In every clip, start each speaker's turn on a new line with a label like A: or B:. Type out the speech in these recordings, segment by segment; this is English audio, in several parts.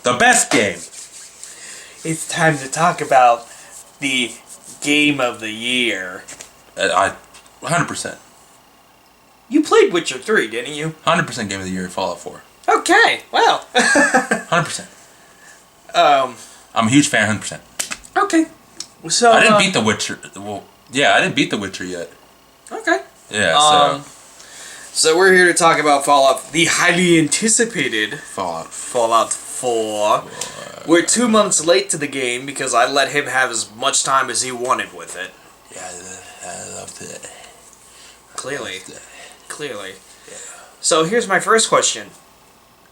A: The best game.
B: It's time to talk about the game of the year.
A: 100%.
B: You played Witcher 3, didn't you?
A: 100% game of the year, Fallout 4.
B: Okay, well.
A: 100%. I'm a huge fan, 100%.
B: Okay. So
A: I didn't beat The Witcher. Well, yeah, I didn't beat The Witcher yet.
B: Okay.
A: Yeah,
B: So we're here to talk about Fallout, the highly anticipated
A: Fallout
B: 4. We're 2 months late to the game because I let him have as much time as he wanted with it.
A: Yeah, I loved it.
B: Clearly.
A: Yeah.
B: So here's my first question.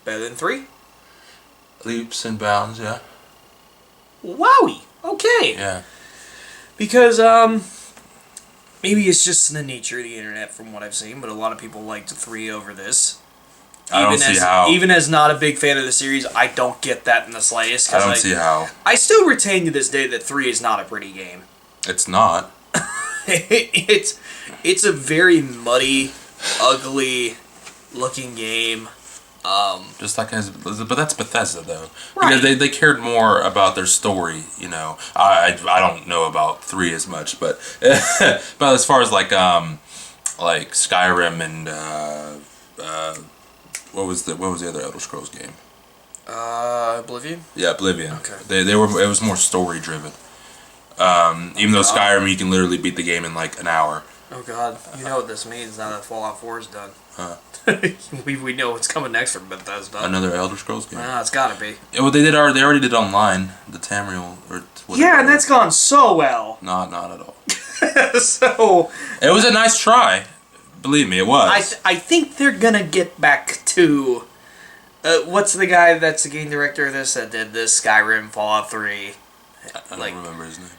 B: Better than 3?
A: Leaps and bounds, yeah.
B: Wowie. Okay.
A: Yeah.
B: Because, maybe it's just the nature of the internet from what I've seen, but a lot of people liked 3 over this.
A: I don't see how.
B: Even as not a big fan of the series, I don't get that in the slightest.
A: I don't see how.
B: I still retain to this day that 3 is not a pretty game.
A: It's not.
B: It's a very muddy, ugly looking game.
A: Just like but that's Bethesda though,
B: right.
A: because they cared more about their story. You know, I don't know about 3 as much, but but as far as like Skyrim and what was the other Elder Scrolls game?
B: Oblivion.
A: Yeah, Oblivion.
B: Okay.
A: They were. It was more story driven. Even though Skyrim, you can literally beat the game in like an hour.
B: Oh God, you know what this means now that Fallout 4 is done.
A: Huh.
B: we know what's coming next for Bethesda.
A: Another Elder Scrolls game.
B: It's gotta be.
A: Yeah, well, they already did online, the Tamriel or whatever.
B: Yeah, and that's gone so well.
A: Not at all.
B: So
A: it was a nice try. Believe me, it was.
B: I think they're gonna get back to what's the guy that's the game director of this that did this Skyrim, Fallout 3.
A: I don't remember his name.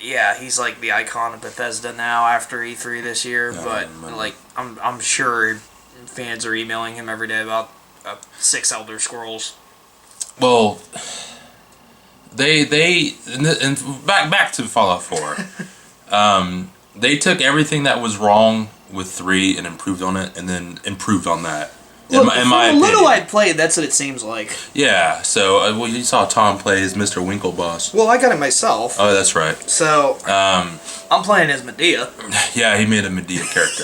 B: Yeah, he's like the icon of Bethesda now after E3 this year.
A: Yeah,
B: but like, I'm sure fans are emailing him every day about 6 Elder Scrolls.
A: Well, and back to Fallout 4. They took everything that was wrong with 3 and improved on it, and then improved on that.
B: Look,
A: in my
B: from the little
A: opinion.
B: I played, that's what it seems like.
A: Yeah, so well, you saw Tom play as Mr. Winklevoss.
B: Well, I got it myself.
A: Oh, that's right.
B: So, I'm playing as Medea.
A: Yeah, he made a Medea character.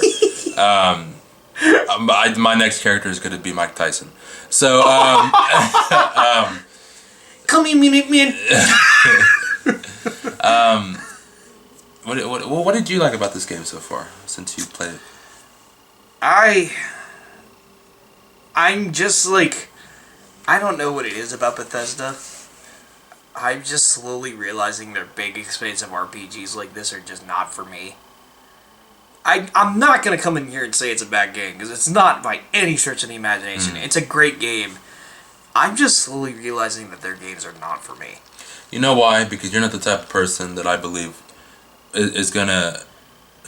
A: My next character is going to be Mike Tyson. So,
B: Come in, man.
A: What did you like about this game so far, since you played it?
B: I'm just like, I don't know what it is about Bethesda. I'm just slowly realizing their big, expensive RPGs like this are just not for me. I'm not going to come in here and say it's a bad game, because it's not by any stretch of the imagination. It's a great game. I'm just slowly realizing that their games are not for me.
A: You know why? Because you're not the type of person that I believe is going to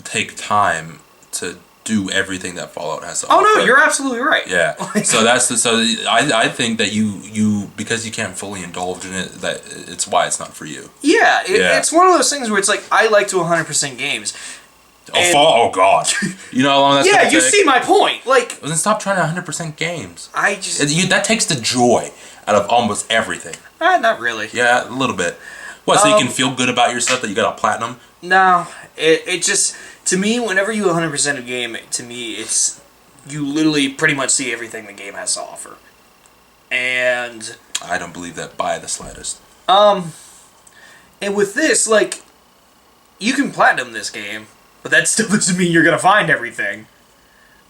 A: take time to do everything that Fallout has to offer.
B: Oh no, you're absolutely right.
A: Yeah. So I think that you because you can't fully indulge in it, that it's why it's not for you.
B: Yeah, it's one of those things where it's like, I like to 100% games.
A: Oh God. You know how long that's
B: yeah, you
A: take?
B: see my point. Like,
A: well, then stop trying to 100% games.
B: That
A: takes the joy out of almost everything.
B: Not really.
A: Yeah, a little bit. What, so you can feel good about yourself that you got a platinum?
B: No, it just, to me, whenever you 100% a game, to me, it's, you literally pretty much see everything the game has to offer. And
A: I don't believe that by the slightest.
B: And with this, like, you can platinum this game, but that still doesn't mean you're gonna find everything.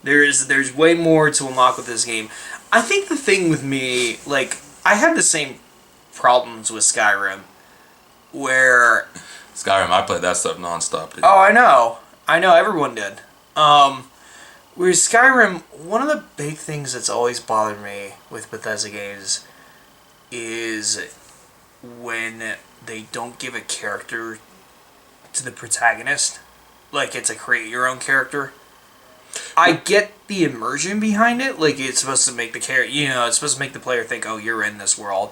B: There's way more to unlock with this game. I think the thing with me, like, I had the same problems with Skyrim, where
A: Skyrim, I played that stuff nonstop, dude.
B: Oh, I know, everyone did. Whereas Skyrim, one of the big things that's always bothered me with Bethesda games is when they don't give a character to the protagonist. Like, it's a create your own character. I get the immersion behind it. Like, it's supposed to make the it's supposed to make the player think, oh, you're in this world.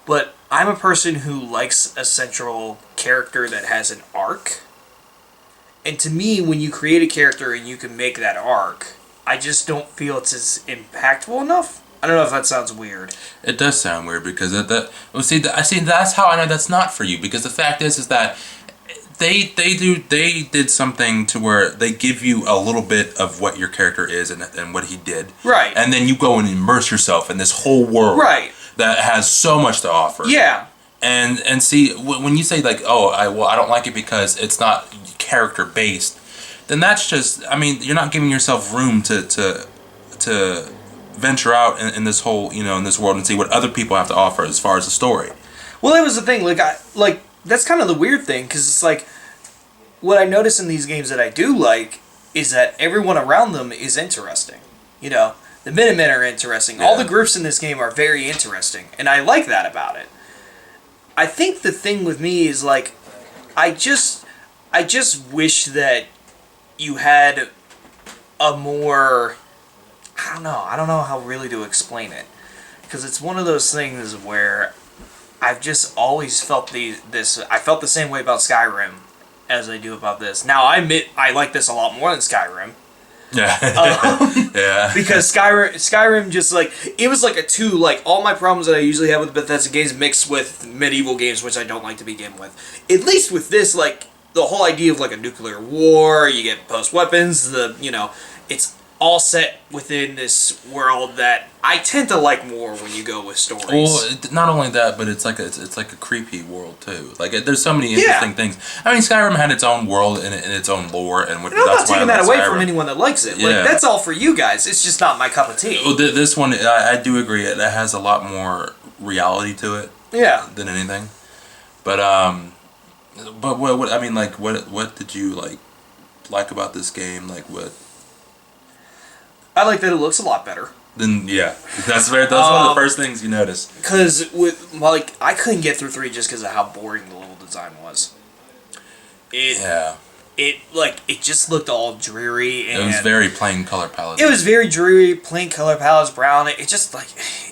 B: But I'm a person who likes a central character that has an arc. And to me, when you create a character and you can make that arc, I just don't feel it's as impactful enough. I don't know if that sounds weird.
A: It does sound weird because I see that's how I know that's not for you, because the fact is that they did something to where they give you a little bit of what your character is and what he did.
B: Right.
A: And then you go and immerse yourself in this whole world.
B: Right.
A: That has so much to offer.
B: Yeah.
A: And see, when you say like, oh, I don't like it because it's not character based, then that's just, I mean, you're not giving yourself room to venture out in this whole, in this world and see what other people have to offer as far as the story.
B: Well, that was the thing. Like that's kind of the weird thing, because it's like what I notice in these games that I do like is that everyone around them is interesting. The Minutemen are interesting. Yeah. All the groups in this game are very interesting, and I like that about it. I think the thing with me is like, I just wish that you had a more, I don't know how really to explain it, because it's one of those things where I've just always felt I felt the same way about Skyrim as I do about this. Now I admit I like this a lot more than Skyrim.
A: Yeah. Yeah.
B: Because Skyrim just like, it was like a 2, like all my problems that I usually have with Bethesda games mixed with medieval games, which I don't like to begin with. At least with this, like the whole idea of like a nuclear war, you get post weapons, it's all set within this world that I tend to like more when you go with stories.
A: Well, not only that, but it's like a creepy world too. Like there's so many interesting things. I mean, Skyrim had its own world and its own lore, and
B: I'm not taking that away from anyone that likes it. Like that's all for you guys. It's just not my cup of tea.
A: Well, this one, I do agree. It has a lot more reality to it.
B: Yeah.
A: Than anything, but what I mean, like what did you like about this game? Like what?
B: I like that it looks a lot better.
A: Then yeah, that's one of the first things you notice.
B: Because I couldn't get through 3 just because of how boring the level design was. It just looked all dreary, and
A: it was very plain color palette.
B: It was very dreary, plain color palettes, brown. It just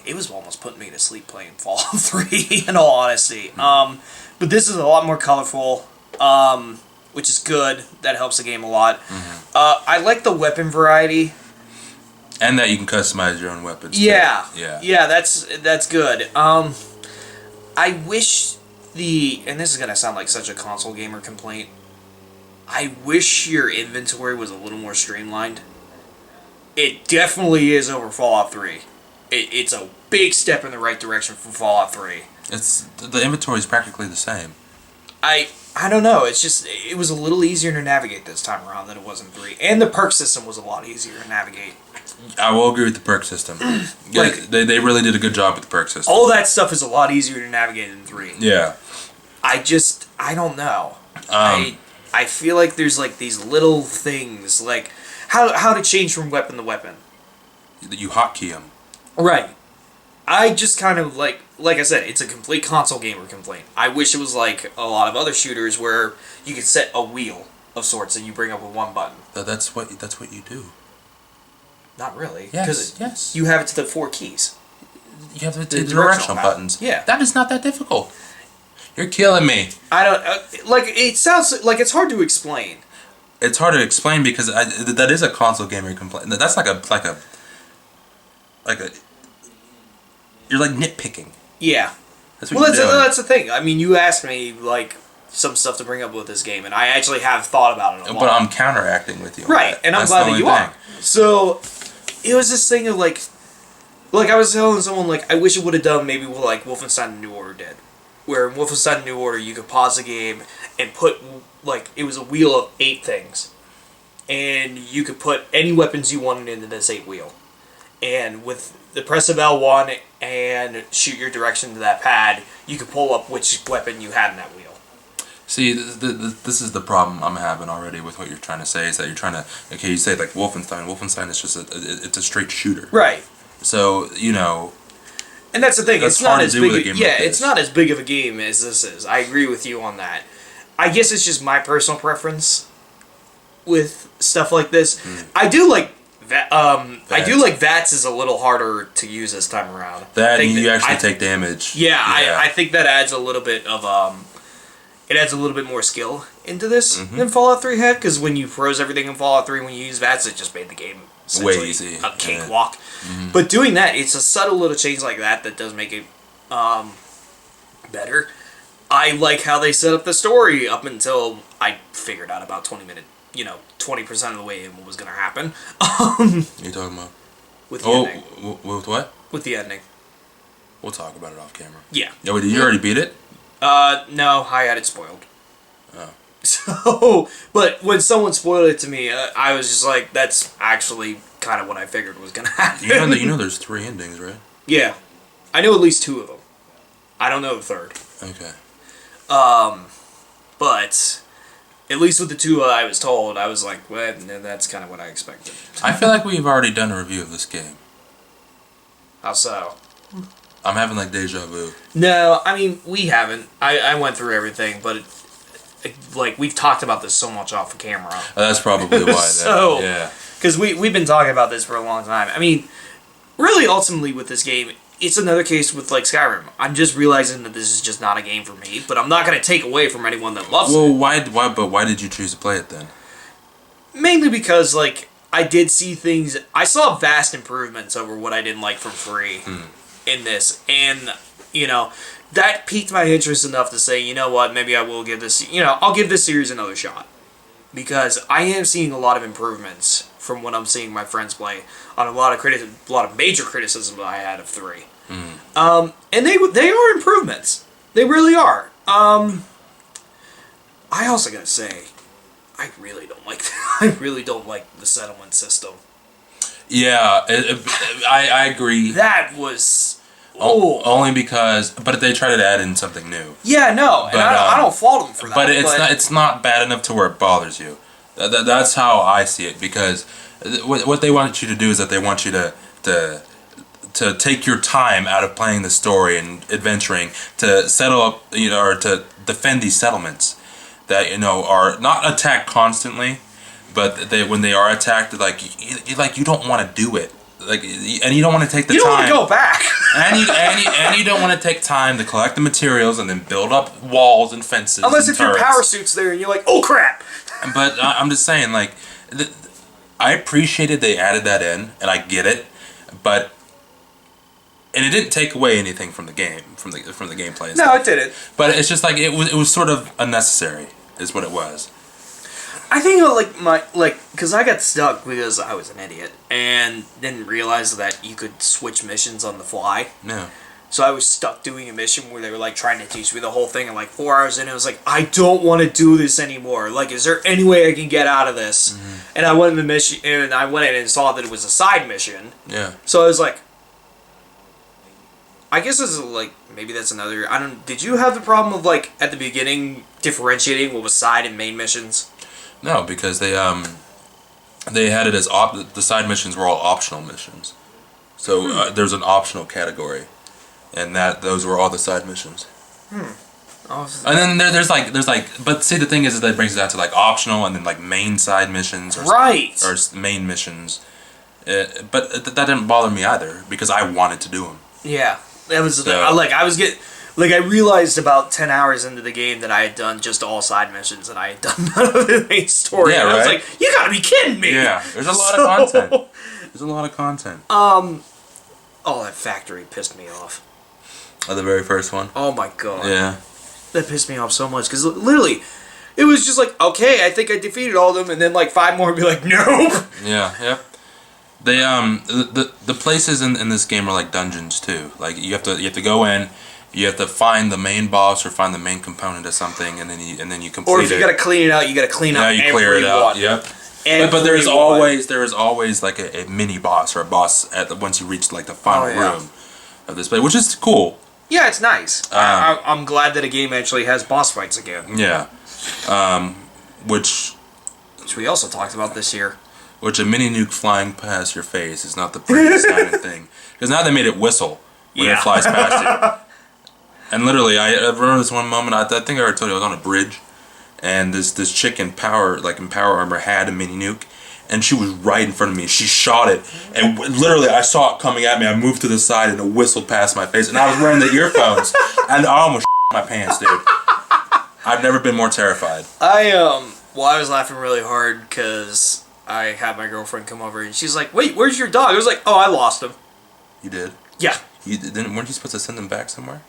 B: it was almost putting me to sleep playing Fallout 3. In all honesty, but this is a lot more colorful, which is good. That helps the game a lot. Mm-hmm. I like the weapon variety.
A: And that you can customize your own weapons.
B: Yeah.
A: Too. Yeah.
B: Yeah, that's good. I wish and this is gonna sound like such a console gamer complaint, I wish your inventory was a little more streamlined. It definitely is over Fallout 3. It's a big step in the right direction from Fallout 3.
A: The inventory is practically the same.
B: I don't know. It's just, it was a little easier to navigate this time around than it was in 3. And the perk system was a lot easier to navigate.
A: I will agree with the perk system. They really did a good job with the perk system.
B: All that stuff is a lot easier to navigate in 3.
A: Yeah.
B: I don't know. I feel like there's these little things, like how to change from weapon to weapon.
A: You hotkey them.
B: Right. I just kind of like I said, it's a complete console gamer complaint. I wish it was like a lot of other shooters where you could set a wheel of sorts that you bring up with one button.
A: That's what you do.
B: Not really.
A: Yes.
B: You have it to the 4 keys.
A: You have the directional buttons.
B: Yeah.
A: That is not that difficult. You're killing me.
B: I don't it sounds like it's hard to explain.
A: It's hard to explain because that is a console gamer complaint. That's like a you're nitpicking.
B: Yeah.
A: That's what you're doing.
B: That's the thing. I mean, you asked me some stuff to bring up with this game, and I actually have thought about it a lot.
A: But I'm counteracting with you.
B: Right, and I'm glad that you are. So it was this thing of like I was telling someone I wish it would have done maybe what Wolfenstein New Order did, where in Wolfenstein New Order you could pause the game and put it was a wheel of 8 things, and you could put any weapons you wanted into this 8 wheel, and with the press of L1 and shoot your direction to that pad, you could pull up which weapon you had in that wheel.
A: See, this is the problem I'm having already with what you're trying to say, is that you're trying to, you say Wolfenstein. Wolfenstein is just it's a straight shooter.
B: Right.
A: So,
B: and that's the thing, it's not as big
A: it's
B: not as big of a game as this is. I agree with you on that. I guess it's just my personal preference with stuff like this. I do like I do like VATS is a little harder to use this time around.
A: You actually take damage.
B: Yeah, I think that adds a little bit of it adds a little bit more skill into this than Fallout 3 had, because when you froze everything in Fallout 3 when you use VATS, it just made the game essentially
A: way easy.
B: a cakewalk. Yeah. But doing that, it's a subtle little change like that does make it better. I like how they set up the story up until I figured out about 20% of the way in what was going to happen.
A: You talking about?
B: With the ending.
A: With what?
B: With the ending.
A: We'll talk about it off camera.
B: Yeah.
A: Yeah, wait, did you already beat it?
B: No, I had it spoiled.
A: Oh.
B: So, but when someone spoiled it to me, I was just like, that's actually kind of what I figured was going to happen.
A: You know there's 3 endings, right?
B: Yeah. I know at least 2 of them. I don't know the third.
A: Okay.
B: But at least with the 2 I was told, I was like, well, that's kind of what I expected.
A: I feel like we've already done a review of this game.
B: How so?
A: I'm having like deja vu.
B: No, I mean, we haven't. I went through everything, but like we've talked about this so much off the camera.
A: That's probably why.
B: So,
A: yeah.
B: Because we've been talking about this for a long time. I mean, really, ultimately with this game, it's another case with like Skyrim. I'm just realizing that this is just not a game for me, but I'm not going to take away from anyone that loves it.
A: Well, why did you choose to play it then?
B: Mainly because like I did see things. I saw vast improvements over what I didn't like from 3 in this, and that piqued my interest enough to say, you know what, maybe I will give this. I'll give this series another shot because I am seeing a lot of improvements from what I'm seeing my friends play on a lot of major criticism that I had of 3. And they are improvements. They really are. I also gotta say, I really don't like the settlement system.
A: Yeah, I agree.
B: That was
A: only because, but they tried to add in something new.
B: Yeah, no, and I don't fault them for that.
A: But it's not bad enough to where it bothers you. That's how I see it, because what they want you to do is that they want you to take your time out of playing the story and adventuring to settle up, or to defend these settlements that are not attacked constantly, but when they are attacked, you don't want to do it, and you don't want to take the time.
B: You don't want to go back.
A: and you don't want to take time to collect the materials and then build up walls and fences.
B: Unless
A: and
B: if your power suit's there and you're like, oh crap.
A: But I'm just saying, I appreciated they added that in, and I get it, and it didn't take away anything from the game, from the gameplay.
B: No, it didn't.
A: But it's just like it was sort of unnecessary, is what it was.
B: I think because I got stuck because I was an idiot and didn't realize that you could switch missions on the fly.
A: No.
B: So I was stuck doing a mission where they were trying to teach me the whole thing, and 4 hours in, I was like, I don't want to do this anymore. Is there any way I can get out of this? Mm-hmm. And I went in the mission, and I went in and saw that it was a side mission.
A: Yeah.
B: So I was like, I guess this is maybe that's another. Did you have the problem of at the beginning differentiating what was side and main missions?
A: No, because they had it as the side missions were all optional missions. So there's an optional category. And those were all the side missions. Awesome. And then there's but see, the thing is that it brings it down to optional and then main side missions, or main missions. But that didn't bother me either, because I wanted to do them.
B: Yeah, that was I realized about 10 hours into the game that I had done just all side missions and I had done none of the main story.
A: Yeah,
B: and
A: right?
B: I was like, you gotta be kidding me.
A: Yeah, there's a lot of content. There's a lot of content.
B: Oh, that factory pissed me off.
A: Oh, the very first one?
B: Oh my god.
A: Yeah.
B: That pissed me off so much, because literally, it was just okay, I think I defeated all of them, and then 5 more would be like, nope.
A: Yeah, yep. They the places in this game are like dungeons too. You have to go in, you have to find the main boss or find the main component of something, and then you complete it.
B: Or if you gotta clean it out, you gotta clean out every
A: clear it out.
B: one.
A: Yep. But there is always a mini boss or a boss once you reach the final room of this place, which is cool.
B: Yeah, it's nice. I'm glad that a game actually has boss fights again.
A: Yeah. Which
B: we also talked about this year.
A: Which a mini nuke flying past your face is not the prettiest sounding thing. Because now they made it whistle when it flies past you. And literally, I remember this one moment, I think I already told you, I was on a bridge, and this chick in power armor had a mini nuke, and she was right in front of me. She shot it, and literally I saw it coming at me. I moved to the side, and it whistled past my face, and I was wearing the earphones, and I almost my pants, dude. I've never been more terrified.
B: I was laughing really hard because I had my girlfriend come over and she's like, "Wait, where's your dog?" I was like, "Oh, I lost him."
A: You did?
B: Yeah.
A: You didn't? Weren't you supposed to send him back somewhere?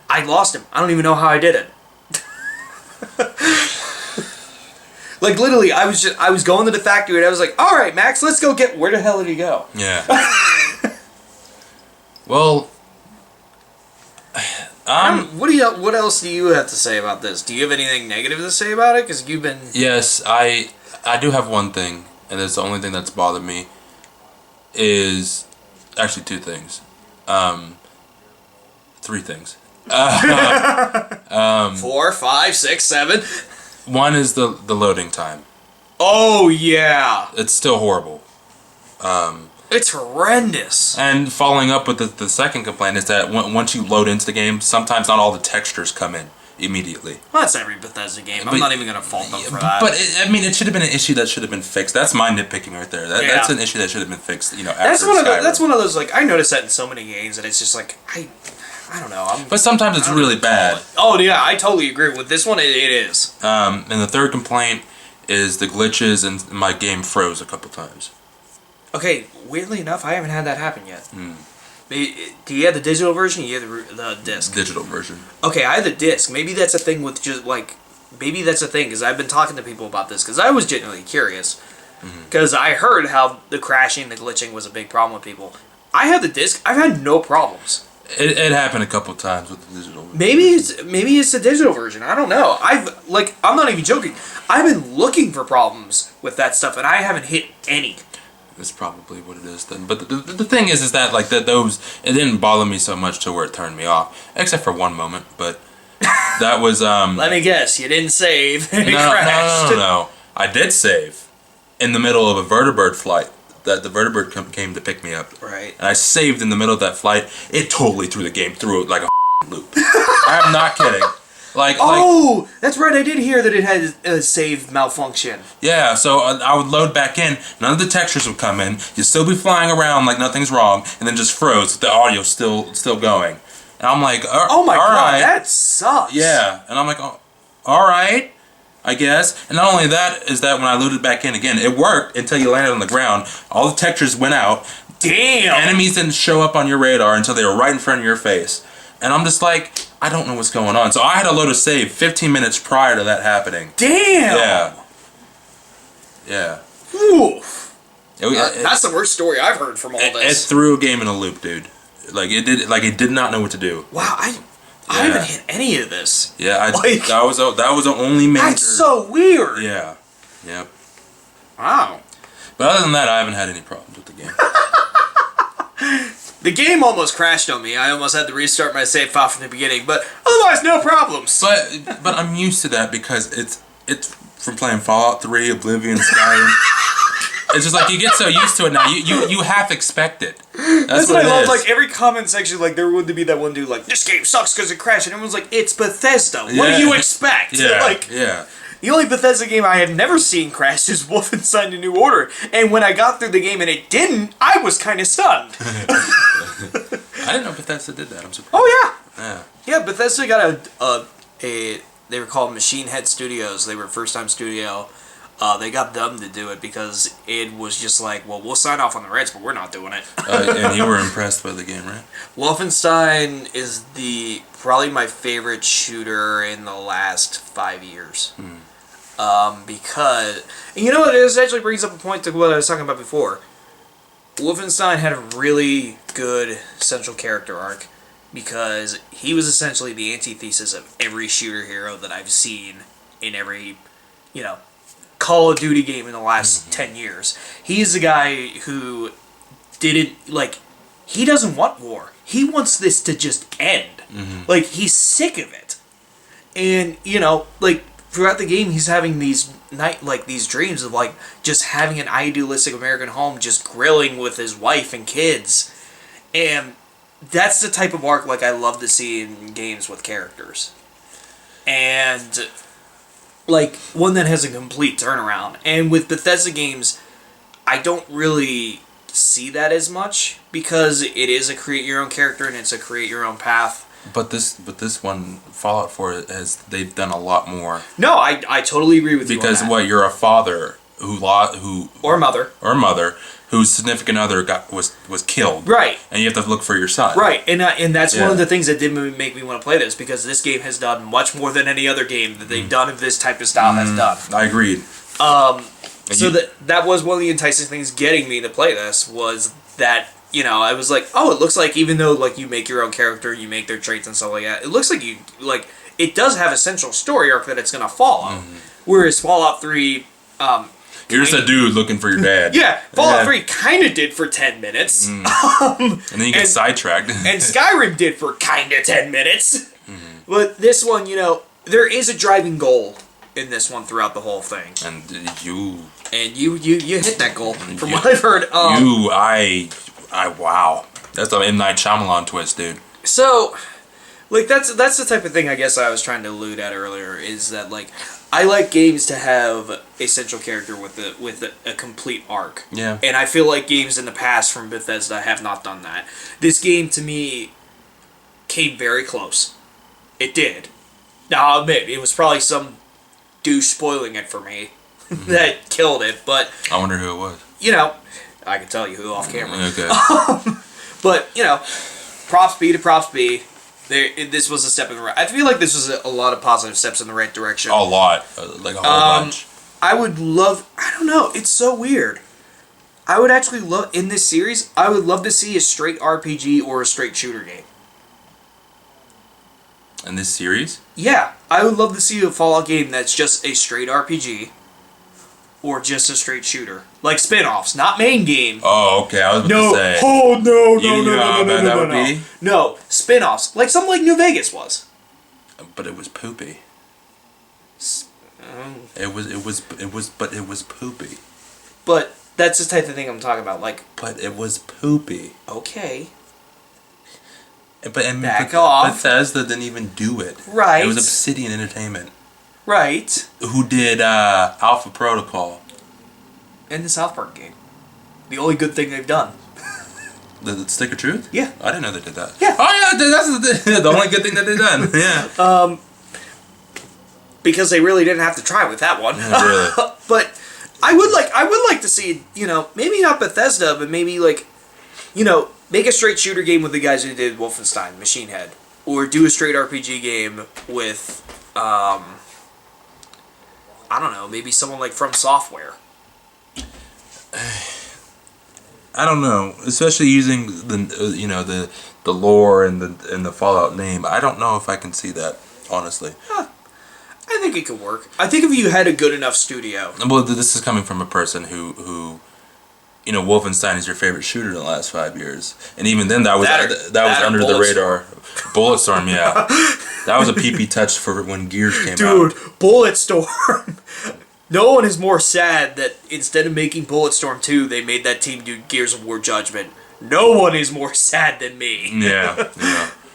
B: I lost him. I don't even know how I did it. Like literally, I was going to the factory and I was like, "All right, Max, let's go get." Where the hell did he go?
A: Yeah. Well,
B: what else do you have to say about this? Do you have anything negative to say about it? Because you've been...
A: Yes, I do have one thing, and it's the only thing that's bothered me. Is actually two things, 3 things.
B: 4, 5, 6, 7.
A: One is the loading time.
B: Oh yeah,
A: It's still horrible.
B: it's horrendous.
A: And following up with the second complaint is that once you load into the game, sometimes not all the textures come in immediately.
B: Well, that's every Bethesda game. I'm not even going to fault them for that.
A: But it should have been an issue that should have been fixed. That's my nitpicking right there. That's an issue that should have been fixed. After
B: that's one of those like I noticed that in so many games that it's just like I don't know.
A: But sometimes it's really bad.
B: Oh yeah, I totally agree with this one. It is.
A: And the third complaint is the glitches, and my game froze a couple times.
B: Okay, weirdly enough, I haven't had that happen yet. Do you have the digital version or you have the disc?
A: Digital version.
B: Okay, I have the disc. Maybe that's a thing with just like... Maybe that's a thing, because I've been talking to people about this, because I was genuinely curious. Because I heard how the crashing, the glitching was a big problem with people. I have the disc. I've had no problems.
A: It happened a couple times with the digital version.
B: Maybe it's the digital version. I don't know. I'm not even joking. I've been looking for problems with that stuff, and I haven't hit any.
A: That's probably what it is then. But the thing is that like those, it didn't bother me so much to where it turned me off, except for one moment. But that was
B: Let me guess. You didn't save. And it
A: no,
B: crashed.
A: no. I did save in the middle of a vertibird flight. That the vertibird came to pick me up.
B: Right.
A: And I saved in the middle of that flight. It totally threw the game through like a loop. I'm not kidding.
B: That's right. I did hear that it had a save malfunction.
A: Yeah, so I would load back in. None of the textures would come in. You'd still be flying around like nothing's wrong, and then just froze. The audio's still going. And I'm like,
B: oh my god,
A: right.
B: that sucks.
A: Yeah, and I'm like, oh, all right, I guess. And not only that is that when I loaded back in again, it worked until you landed on the ground. All the textures went out.
B: Damn.
A: Enemies didn't show up on your radar until they were right in front of your face. And I'm just like, I don't know what's going on. So I had to load a save 15 minutes prior to that happening.
B: Damn.
A: Yeah.
B: Oof.
A: That's
B: the worst story I've heard from all this.
A: It threw a game in a loop, dude. It did not know what to do.
B: Wow, I haven't hit any of this.
A: Yeah, that was the only major.
B: That's so weird.
A: Yeah. Yep.
B: Wow.
A: But other than that, I haven't had any problems with the game.
B: The game almost crashed on me. I almost had to restart my save file from the beginning, but otherwise, no problems.
A: But I'm used to that because it's from playing Fallout 3, Oblivion, Skyrim. It's just like you get so used to it now. You half expect it. That's what I love.
B: Like every comment section, like there would be that one dude like, "This game sucks because it crashed," and everyone's like, "It's Bethesda. What do you expect?"
A: Yeah.
B: The only Bethesda game I had never seen crash is Wolfenstein: The New Order, and when I got through the game and it didn't, I was kind of stunned.
A: I didn't know Bethesda did that. I'm surprised.
B: Oh
A: yeah.
B: Yeah, Bethesda got they were called Machine Head Studios. They were a first-time studio. They got them to do it because it was just like, well, we'll sign off on the rights, but we're not doing it.
A: And you were impressed by the game, right?
B: Wolfenstein is probably my favorite shooter in the last 5 years. Because, and you know what, this actually brings up a point to what I was talking about before. Wolfenstein had a really good central character arc because he was essentially the antithesis of every shooter hero that I've seen in every, Call of Duty game in the last 10 years. He's the guy who he doesn't want war. He wants this to just end. Like, he's sick of it. And, throughout the game, he's having these dreams of, just having an idealistic American home, just grilling with his wife and kids. And that's the type of arc, I love to see in games with characters. And one that has a complete turnaround. And with Bethesda games, I don't really see that as much because it is a create your own character and it's a create your own path.
A: But this one, Fallout 4, they've done a lot more.
B: No, I totally agree with you.
A: Because you're a father
B: or mother
A: whose significant other was killed.
B: Right.
A: And you have to look for your son.
B: Right, and that's one of the things that did make me want to play this, because this game has done much more than any other game that they've done of this type of style has done.
A: I agreed.
B: So that was one of the enticing things getting me to play this, was that, you know, I was like, oh, it looks like, even though, like, you make your own character, you make their traits and stuff like that, it looks like it does have a central story arc that it's going to follow. Whereas Fallout 3...
A: You're just a dude looking for your dad.
B: Yeah, Fallout 3 kind of did for 10 minutes.
A: And then you get sidetracked.
B: And Skyrim did for kind of 10 minutes. But this one, you know, there is a driving goal in this one throughout the whole thing.
A: And you
B: hit that goal, from what I've heard.
A: Wow. That's the M. Night Shyamalan twist, dude.
B: So, like, that's the type of thing I guess I was trying to allude at earlier, is that, like, I like games to have a central character with a complete arc.
A: Yeah.
B: And I feel like games in the past from Bethesda have not done that. This game, to me, came very close. It did. Now, I'll admit, it was probably some douche spoiling it for me that killed it, but...
A: I wonder who it was.
B: You know, I can tell you who off camera.
A: Okay.
B: But, you know, props be to props be. This was a step in the right... I feel like this was a lot of positive steps in the right direction.
A: A lot. Like a whole bunch.
B: I would love... I don't know. It's so weird. I would actually love... In this series, I would love to see a straight RPG or a straight shooter game.
A: In this series?
B: Yeah. I would love to see a Fallout game that's just a straight RPG or just a straight shooter. Like spin-offs, not main game.
A: Oh, okay. I was about to say.
B: Oh, no,
A: You know how bad that would be?
B: No, spin-offs. Like something like New Vegas was.
A: But it was poopy. It was poopy.
B: But that's the type of thing I'm talking about. Like,
A: but it was poopy.
B: Okay.
A: Back off. Bethesda didn't even do it.
B: Right.
A: It was Obsidian Entertainment.
B: Right.
A: Who did Alpha Protocol.
B: And the South Park game. The only good thing they've done.
A: The Stick of Truth?
B: Yeah.
A: I didn't know they did that.
B: Yeah.
A: Oh, yeah, that's the only good thing that they've done. Yeah.
B: Because they really didn't have to try with that one.
A: Yeah, really.
B: But I would like to see, you know, maybe not Bethesda, but maybe, like, you know, make a straight shooter game with the guys who did Wolfenstein, Machine Head. Or do a straight RPG game with, I don't know, maybe someone like From Software.
A: I don't know, especially using the lore and the Fallout name. I don't know if I can see that, honestly.
B: I think it could work. I think if you had a good enough studio.
A: Well, this is coming from a person who you know, Wolfenstein is your favorite shooter in the last 5 years, and even then that was under the radar. Bulletstorm, yeah, that was a PP touch for when Gears came out.
B: Dude, Bulletstorm. No one is more sad that instead of making Bulletstorm 2, they made that team do Gears of War Judgment. No one is more sad than me.
A: Yeah.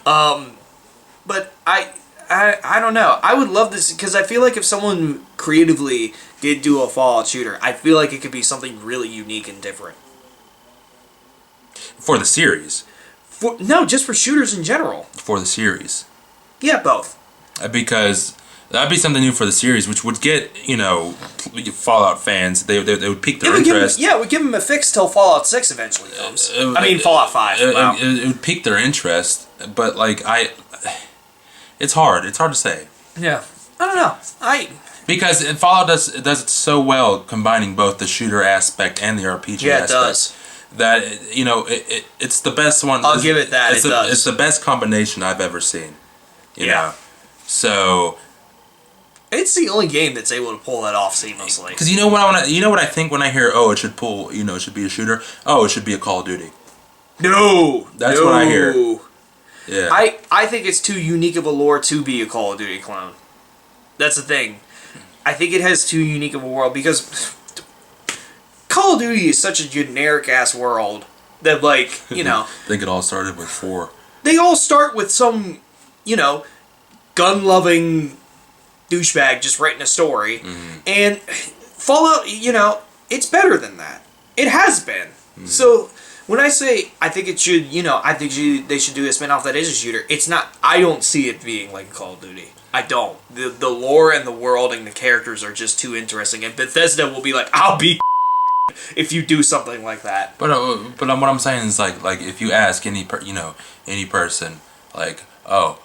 B: But I don't know. I would love this, because I feel like if someone creatively did do a Fallout shooter, I feel like it could be something really unique and different.
A: For the series.
B: No, just for shooters in general.
A: For the series.
B: Yeah, both.
A: Because that'd be something new for the series, which would get, you know, Fallout fans, they would pique their interest.
B: It would give them a fix till Fallout 6 eventually comes. Fallout 5. Wow.
A: It would pique their interest, but, like, it's hard. It's hard to say.
B: Yeah. I don't know.
A: Because Fallout does it so well, combining both the shooter aspect and the RPG aspect.
B: Yeah, it does.
A: That, you know, it's the best one.
B: I'll give it that. It does.
A: It's the best combination I've ever seen. You know? So
B: it's the only game that's able to pull that off seamlessly.
A: Because you know what I think when I hear, oh, it should pull, you know, it should be a shooter. Oh, it should be a Call of Duty.
B: No,
A: that's what I hear. Yeah.
B: I think it's too unique of a lore to be a Call of Duty clone. That's the thing. I think it has too unique of a world, because Call of Duty is such a generic-ass world that, like, you know...
A: I think it all started with 4.
B: They all start with some, you know, gun-loving douchebag just writing a story. Mm-hmm. And Fallout, you know, it's better than that. It has been. Mm-hmm. So when I say I think it should, I think they should do a spin-off that is a shooter. It's not. I don't see it being like Call of Duty. I don't. The lore and the world and the characters are just too interesting. And Bethesda will be like, I'll be if you do something like that.
A: But what I'm saying is like if you ask any person like, oh,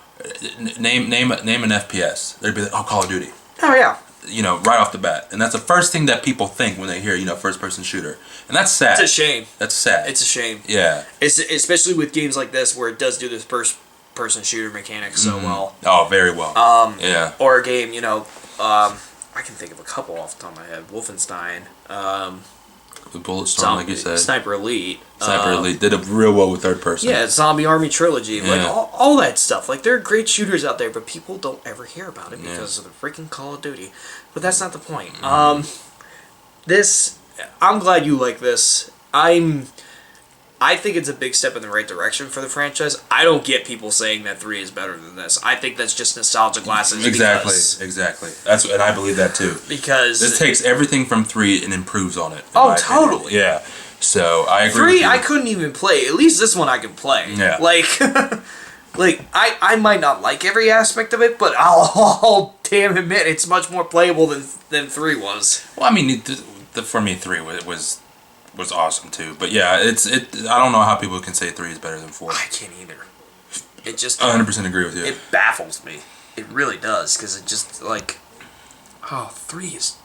A: name an FPS, they'd be like, oh, Call of Duty.
B: Oh yeah.
A: Right off the bat, and that's the first thing that people think when they hear first person shooter, and that's sad.
B: It's a shame.
A: That's sad.
B: It's a shame.
A: Yeah.
B: It's especially with games like this where it does do this first person shooter mechanic so well.
A: Oh, very well. Yeah.
B: Or a game, I can think of a couple off the top of my head. Wolfenstein.
A: The Bulletstorm, like you said.
B: Sniper Elite.
A: Sniper Elite did it real well with third person.
B: Yeah, Zombie Army Trilogy.
A: Yeah.
B: Like, all that stuff. Like, there are great shooters out there, but people don't ever hear about it because of the freaking Call of Duty. But that's not the point. I'm glad you like this. I think it's a big step in the right direction for the franchise. I don't get people saying that 3 is better than this. I think that's just nostalgia glasses.
A: Exactly. And I believe that too.
B: Because
A: this takes everything from 3 and improves on it.
B: Oh, totally.
A: Yeah. So I agree.
B: 3 I couldn't even play. At least this one I can play.
A: Yeah.
B: Like I might not like every aspect of it, but I'll damn admit it's much more playable than 3 was.
A: Well, I mean, for me, 3 was awesome too. But yeah, I don't know how people can say 3 is better than 4.
B: I can't either. It just
A: 100% agree with you.
B: It baffles me. It really does, because it just 3 is.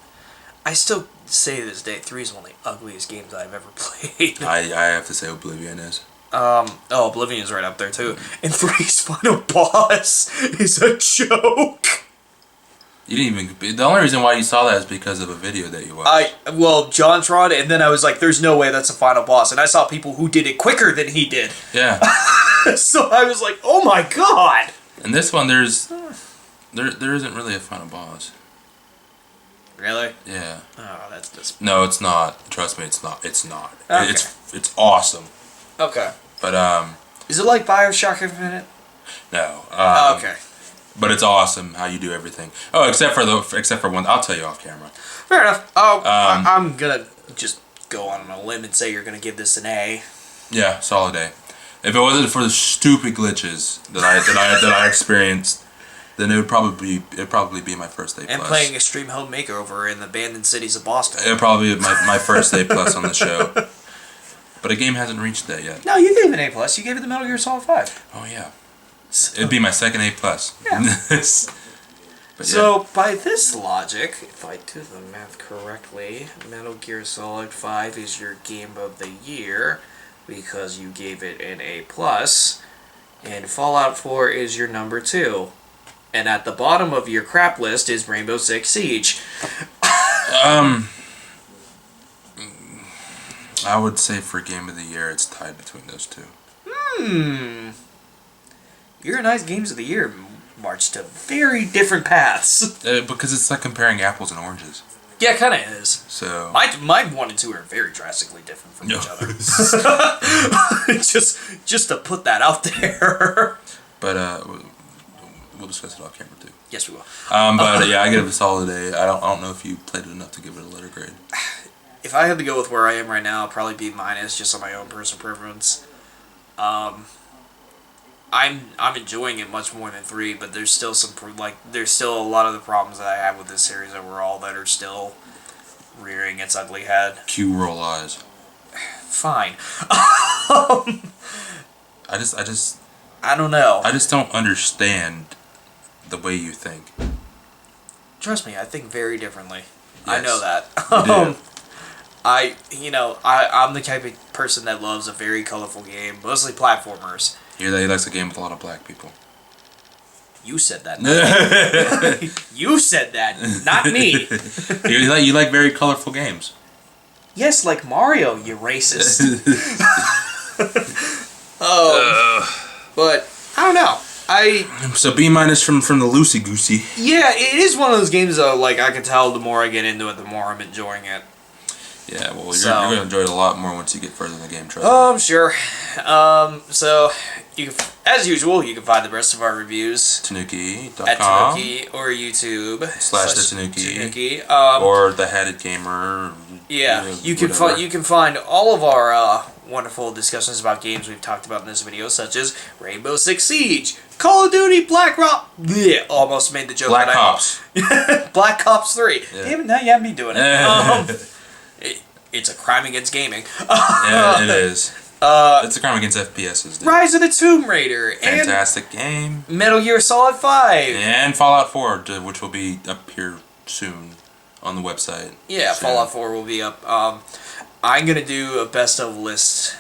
B: I still say to this day, 3 is one of the ugliest games I've ever played.
A: I have to say Oblivion is.
B: Oblivion's right up there too. And 3's final boss is a joke.
A: You didn't even. The only reason why you saw that is because of a video that you watched.
B: JonTron, and then I was like, "There's no way that's a final boss." And I saw people who did it quicker than he did.
A: Yeah.
B: So I was like, "Oh my god!"
A: And this one, there isn't really a final boss.
B: Really?
A: Yeah.
B: Oh, that's just.
A: No, it's not. Trust me, it's not. It's not.
B: Okay.
A: It's awesome.
B: Okay.
A: But
B: Is it like BioShock Infinite?
A: No.
B: Okay.
A: But it's awesome how you do everything. Oh, except for one. I'll tell you off camera.
B: Fair enough. Oh, I'm gonna just go on a limb and say you're gonna give this an A.
A: Yeah, solid A. If it wasn't for the stupid glitches that I experienced, then it'd probably be my first A plus.
B: And playing Extreme Home Makeover in the abandoned cities of Boston.
A: It'd probably be my first A plus on the show. But a game hasn't reached that yet.
B: No, you gave it an A plus. You gave it the Metal Gear Solid 5.
A: Oh yeah. It'd be my second A plus.
B: Yeah. So by this logic, if I do the math correctly, Metal Gear Solid 5 is your game of the year because you gave it an A plus, and Fallout 4 is your number 2. And at the bottom of your crap list is Rainbow Six Siege.
A: I would say for game of the year, it's tied between those two.
B: Your nice games of the year march to very different paths.
A: Because it's like comparing apples and oranges.
B: Yeah, it kind of is.
A: So
B: my 1 and 2 are very drastically different from each other. just to put that out there.
A: But we'll discuss it off camera too.
B: Yes, we will.
A: But yeah, I give it a solid A. I don't know if you played it enough to give it a letter grade.
B: If I had to go with where I am right now, I'd probably be minus, just on my own personal preference. I'm enjoying it much more than 3, but there's still there's still a lot of the problems that I have with this series overall that are still rearing its ugly head.
A: Cue roll eyes.
B: Fine.
A: I
B: don't know.
A: I just don't understand the way you think.
B: Trust me, I think very differently.
A: Yes,
B: I know that.
A: You do.
B: I'm the type of person that loves a very colorful game, mostly platformers.
A: He likes a game with a lot of black people.
B: You said that. You said that, not me.
A: You like very colorful games.
B: Yes, like Mario, you racist. But I don't know.
A: So B minus from the loosey goosey.
B: Yeah, it is one of those games though. Like I can tell, the more I get into it, the more I'm enjoying it.
A: Yeah, well,
B: So-
A: you're going to enjoy it a lot more once you get further in the game, trust me.
B: Oh, I'm sure. So, as usual, you can find the rest of our reviews
A: Tanooki.com.
B: at Tanooki or YouTube
A: /the Tanooki.
B: Tanooki.
A: Or the Hatted Gamer.
B: Yeah, you can find all of our wonderful discussions about games we've talked about in this video, such as Rainbow Six Siege, Call of Duty, Black Rock. Yeah, almost made the joke.
A: Black Ops.
B: Black Ops 3.
A: Yeah.
B: Damn it, now you have me doing it. It's a crime against gaming.
A: Yeah, it is. It's a crime against FPSs, dude.
B: Rise of the Tomb Raider.
A: Fantastic game.
B: And Metal Gear Solid 5.
A: And Fallout 4, which will be up here soon on the website.
B: Yeah,
A: soon.
B: Fallout 4 will be up. I'm going to do a best of list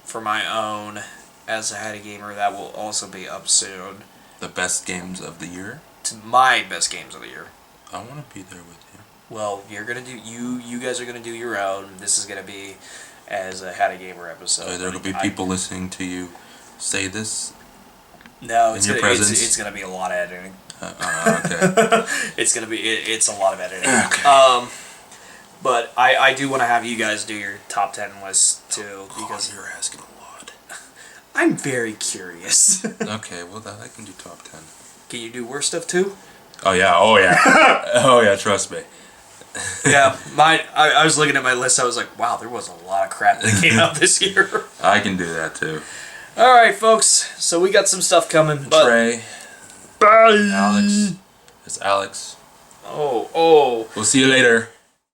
B: for my own as a Hattie Gamer. That will also be up soon.
A: The best games of the year?
B: To my best games of the year.
A: I want to be there with you.
B: Well, you're gonna do you guys are gonna do your own. This is gonna be as a Hattie Gamer episode.
A: So there will be people listening to you say this.
B: No,
A: it's
B: gonna be a lot of editing.
A: Okay.
B: It's a lot of editing.
A: Okay.
B: But I do want to have you guys do your top 10 list too, because
A: you're asking a lot.
B: I'm very curious.
A: Okay, well I can do top 10.
B: Can you do worst of too?
A: Oh yeah. Oh yeah. Trust me.
B: Yeah, I was looking at my list. I was like, wow, there was a lot of crap that came out this year.
A: I can do that too.
B: All right, folks. So we got some stuff coming. But
A: Trey.
B: bye.
A: Alex. It's Alex.
B: Oh.
A: We'll see you later.